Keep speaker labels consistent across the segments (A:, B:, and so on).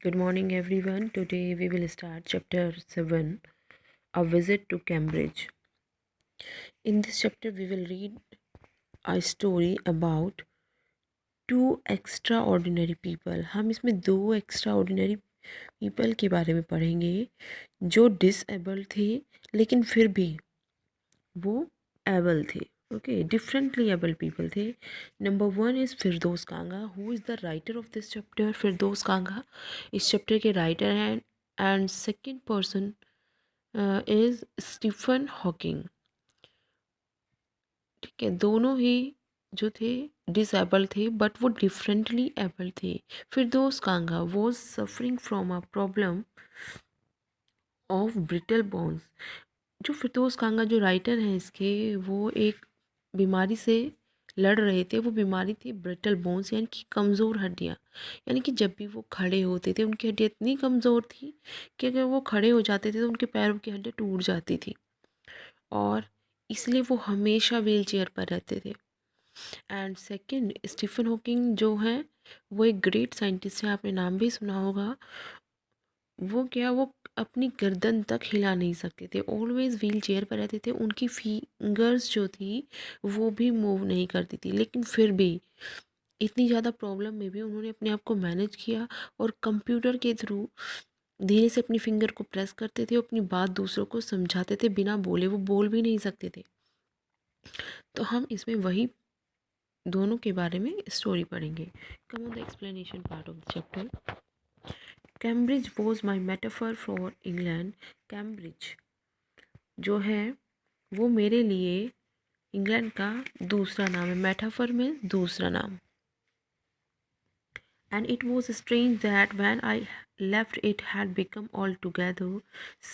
A: Good morning, everyone. Today we will start chapter 7, A Visit to Cambridge. In this chapter, we will read a story about two extraordinary people. हम इसमें दो extraordinary people के बारे में पढ़ेंगे जो disable थे लेकिन फिर भी वो एबल थे. ओके, डिफरेंटली एबल पीपल थे. Number one is Firdaus Kanga, who is the writer of this chapter. Firdaus Kanga इस चैप्टर के राइटर हैं. And second person is Stephen Hawking. ठीक है, दोनों ही जो थे डिसेबल थे बट वो डिफरेंटली एबल थे. Firdaus Kanga was suffering from a problem of brittle bones. जो फिरदौस कांगा जो राइटर हैं इसके, वो एक बीमारी से लड़ रहे थे. वो बीमारी थी ब्रिटल बोन्स यानी कि कमज़ोर हड्डियाँ. यानी कि जब भी वो खड़े होते थे उनकी हड्डियाँ इतनी कमज़ोर थी कि अगर वो खड़े हो जाते थे तो उनके पैरों की हड्डियाँ टूट जाती थी और इसलिए वो हमेशा व्हील चेयर पर रहते थे. एंड सेकंड, स्टीफन हॉकिंग जो हैं वो एक ग्रेट साइंटिस्ट है. आपने नाम भी सुना होगा. वो अपनी गर्दन तक हिला नहीं सकते थे, ऑलवेज व्हील चेयर पर रहते थे. उनकी फिंगर्स जो थी वो भी मूव नहीं करती थी, लेकिन फिर भी इतनी ज़्यादा प्रॉब्लम में भी उन्होंने अपने आप को मैनेज किया और कंप्यूटर के थ्रू धीरे से अपनी फिंगर को प्रेस करते थे, अपनी बात दूसरों को समझाते थे बिना बोले. वो बोल भी नहीं सकते थे. तो हम इसमें वही दोनों के बारे में स्टोरी पढ़ेंगे. Come on the explanation part of the chapter. Cambridge was my metaphor for England. Cambridge जो है वो मेरे लिए इंग्लैंड का दूसरा नाम है. मेटाफर में दूसरा नाम. And it was strange that when I left it had become altogether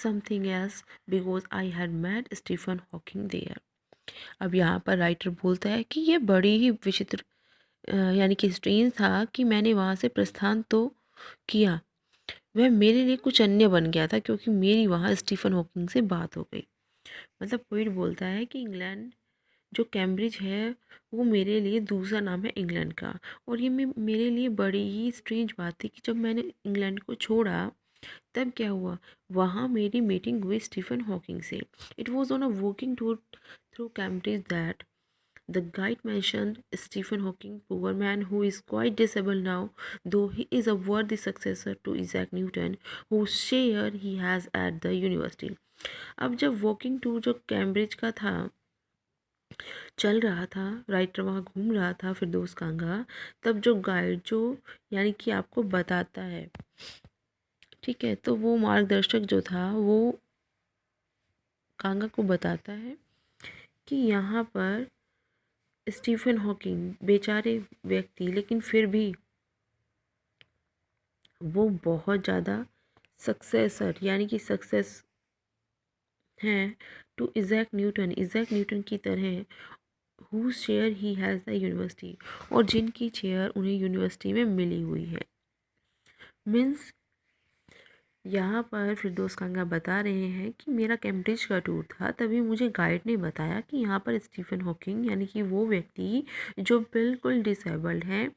A: something else because I had met Stephen Hawking there. अब यहाँ पर राइटर बोलता है कि ये बड़ी ही विचित्र यानी कि स्ट्रेंज था कि मैंने वहाँ से प्रस्थान तो किया, वह मेरे लिए कुछ अन्य बन गया था क्योंकि मेरी वहाँ स्टीफन हॉकिंग से बात हो गई. मतलब पोइट बोलता है कि इंग्लैंड जो कैम्ब्रिज है वो मेरे लिए दूसरा नाम है इंग्लैंड का. और ये मेरे लिए बड़ी ही स्ट्रेंज बात थी कि जब मैंने इंग्लैंड को छोड़ा तब क्या हुआ, वहाँ मेरी मीटिंग हुई स्टीफन हॉकिंग से. It was on a walking tour through Cambridge that the guide mentioned Stephen Hawking, poor man who is quite disabled now, though he is a worthy successor to Isaac Newton, whose share he has at the university. अब जब walking tour जो Cambridge का था चल रहा था, writer वहाँ घूम रहा था फिरदौस कांगा, तब जो गाइड जो यानी कि आपको बताता है, ठीक है, तो वो मार्गदर्शक जो था वो कांगा को बताता है कि यहाँ पर स्टीफन हॉकिंग बेचारे व्यक्ति, लेकिन फिर भी वो बहुत ज़्यादा सक्सेसर यानी कि सक्सेस हैं टू इज़ैक न्यूटन की तरह, who share he has the university, और जिनकी चेयर उन्हें यूनिवर्सिटी में मिली हुई है. मीन्स यहाँ पर फिरदौस कांगा बता रहे हैं कि मेरा कैम्ब्रिज का टूर था, तभी मुझे गाइड ने बताया कि यहाँ पर स्टीफन हॉकिंग यानी कि वो व्यक्ति जो बिल्कुल डिसेबल्ड हैं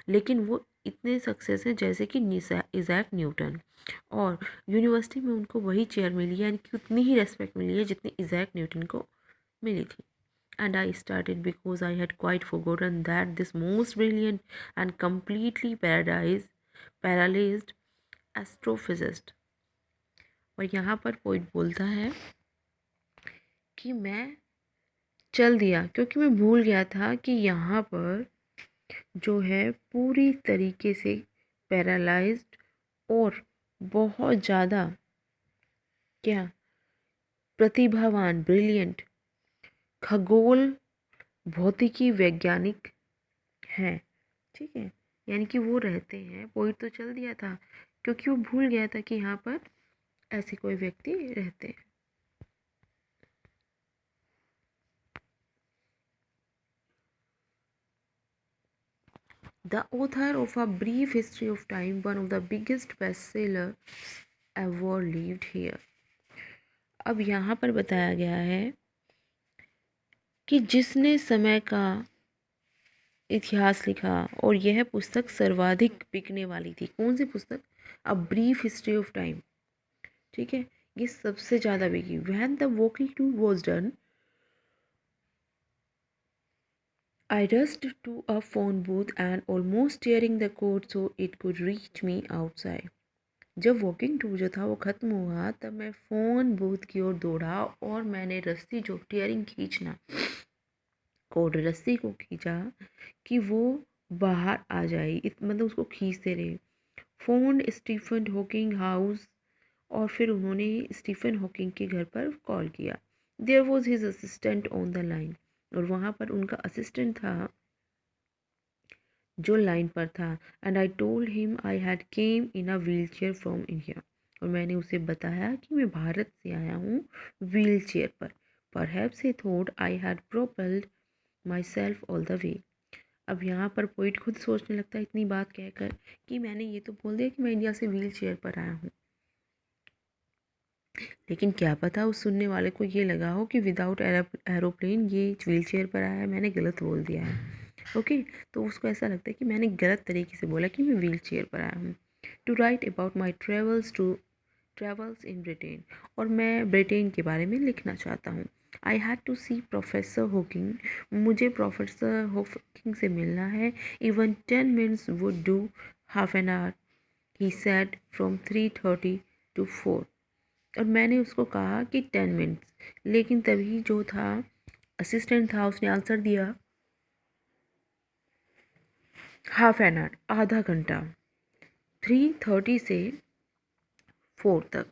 A: लेकिन वो इतने सक्सेस हैं जैसे कि इज़ैक न्यूटन, और यूनिवर्सिटी में उनको वही चेयर मिली है यानी कि उतनी ही रेस्पेक्ट मिली है जितनी इज़ैक न्यूटन को मिली थी. And I started because I had quite forgotten that this most brilliant and completely paralyzed astrophysicist. और यहाँ पर पोइट बोलता है कि मैं चल दिया क्योंकि मैं भूल गया था कि यहाँ पर जो है पूरी तरीके से पैरालाइज्ड और बहुत ज़्यादा क्या प्रतिभावान ब्रिलियंट खगोल भौतिकी वैज्ञानिक हैं. ठीक है, यानी कि वो रहते हैं. पोइट तो चल दिया था क्योंकि वो भूल गया था कि यहाँ पर ऐसे कोई व्यक्ति रहते हैं. The author of A Brief History of Time, one of the biggest bestsellers ever, lived here. अब यहाँ पर बताया गया है कि जिसने समय का इतिहास लिखा और यह पुस्तक सर्वाधिक बिकने वाली थी। कौन सी पुस्तक? A brief history of time. ठीक है, ये सबसे ज़्यादा बिकी। When the walking tour was done I rushed to a phone booth and almost tearing the cord so it could reach me outside. जब वॉकिंग टूर जो था वो ख़त्म हुआ तब मैं फ़ोन बूथ की ओर दौड़ा और मैंने रस्सी जो टीयरिंग खींचना कोड रस्सी को खींचा कि वो बाहर आ जाए, मतलब उसको खींचते रहे। फ़ोन स्टीफन हॉकिंग हाउस और फिर उन्होंने स्टीफन हॉकिंग के घर पर कॉल किया। There was his assistant on the line, और वहाँ पर उनका असिस्टेंट था जो लाइन पर था। And I told him I had came in a wheel chair from India, और मैंने उसे बताया कि मैं भारत से आया हूँ व्हील चेयर पर। Perhaps he thought I had propelled my self all the way. अब यहाँ पर पोइट खुद सोचने लगता है इतनी बात कहकर कि मैंने ये तो बोल दिया कि मैं इंडिया से व्हील चेयर पर आया हूँ, लेकिन क्या पता उस सुनने वाले को ये लगा हो कि विदाउट एरोप्लेन ये व्हील चेयर पर आया है, मैंने गलत बोल दिया है। ओके, तो उसको ऐसा लगता है कि मैंने गलत तरीके से बोला कि मैं व्हील चेयर पर आया हूँ। To write about my travels in Britain, और मैं ब्रिटेन के बारे में लिखना चाहता हूँ। I had to see professor Hawking, मुझे प्रोफेसर हॉकिंग से मिलना है। Even 10 minutes would do, half an hour, he said, from 3:30 to 4। और मैंने उसको कहा कि 10 मिनट्स, लेकिन तभी जो था असिस्टेंट था उसने आंसर दिया हाफ एन आवर, आधा घंटा, 3:30 से 4 तक।